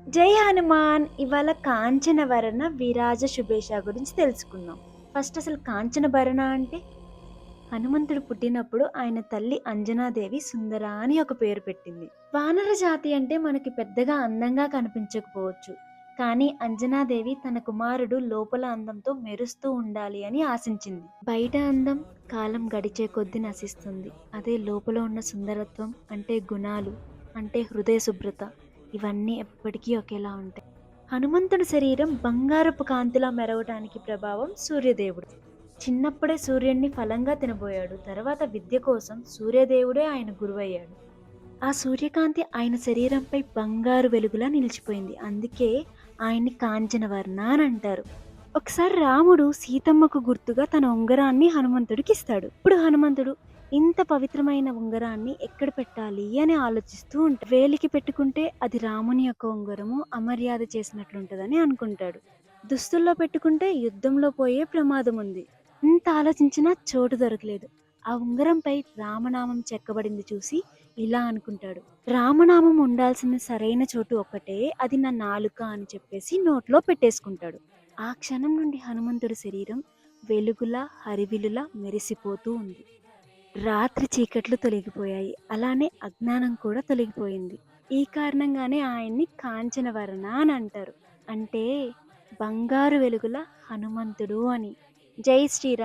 జై హనుమాన్. ఇవాళ కాంచనవరన విరాజ శుభేశ గురించి తెలుసుకుందాం. ఫస్ట్ అసలు కాంచనభరణ అంటే హనుమంతుడు పుట్టినప్పుడు ఆయన తల్లి అంజనాదేవి సుందర అని ఒక పేరు పెట్టింది. వానర జాతి అంటే మనకి పెద్దగా అందంగా కనిపించకపోవచ్చు. కానీ అంజనాదేవి తన కుమారుడు లోపల అందంతో మెరుస్తూ ఉండాలి అని ఆశించింది. బయట అందం కాలం గడిచే కొద్దీ నశిస్తుంది. అదే లోపల ఉన్న సుందరత్వం అంటే గుణాలు, అంటే హృదయ శుభ్రత, ఇవన్నీ ఎప్పటికీ ఒకేలా ఉంటాయి. హనుమంతుడి శరీరం బంగారపు కాంతిలా మెరవటానికి ప్రభావం సూర్యదేవుడు. చిన్నప్పుడే సూర్యుడిని ఫలంగా తినబోయాడు. తర్వాత విద్య కోసం సూర్యదేవుడే ఆయన గురువయ్యాడు. ఆ సూర్యకాంతి ఆయన శరీరంపై బంగారు వెలుగులా నిలిచిపోయింది. అందుకే ఆయన్ని కాంచనవర్ణ అని అంటారు. ఒకసారి రాముడు సీతమ్మకు గుర్తుగా తన ఉంగరాన్ని హనుమంతుడికి ఇస్తాడు. ఇప్పుడు హనుమంతుడు ఇంత పవిత్రమైన ఉంగరాన్ని ఎక్కడ పెట్టాలి అని ఆలోచిస్తూ ఉంటాడు. వేలికి పెట్టుకుంటే అది రాముని యొక్క ఉంగరము, అమర్యాద చేసినట్లుంటదని అనుకుంటాడు. దుస్తుల్లో పెట్టుకుంటే యుద్ధంలో పోయే ప్రమాదం ఉంది. ఎంత ఆలోచించినా చోటు దొరకలేదు. ఆ ఉంగరంపై రామనామం చెక్కబడింది చూసి ఇలా అనుకుంటాడు, రామనామం ఉండాల్సిన సరైన చోటు ఒక్కటే, అది నా నాలుక అని చెప్పేసి నోట్లో పెట్టేసుకుంటాడు. ఆ క్షణం నుండి హనుమంతుడి శరీరం వెలుగులా హరివిలులా మెరిసిపోతూ ఉంది. రాత్రి చీకట్లు తొలగిపోయాయి. అలానే అజ్ఞానం కూడా తొలగిపోయింది. ఈ కారణంగానే ఆయన్ని కాంచనవర్ణ అని అంటారు. అంటే బంగారు వెలుగుల హనుమంతుడు అని. జై శ్రీరామ్.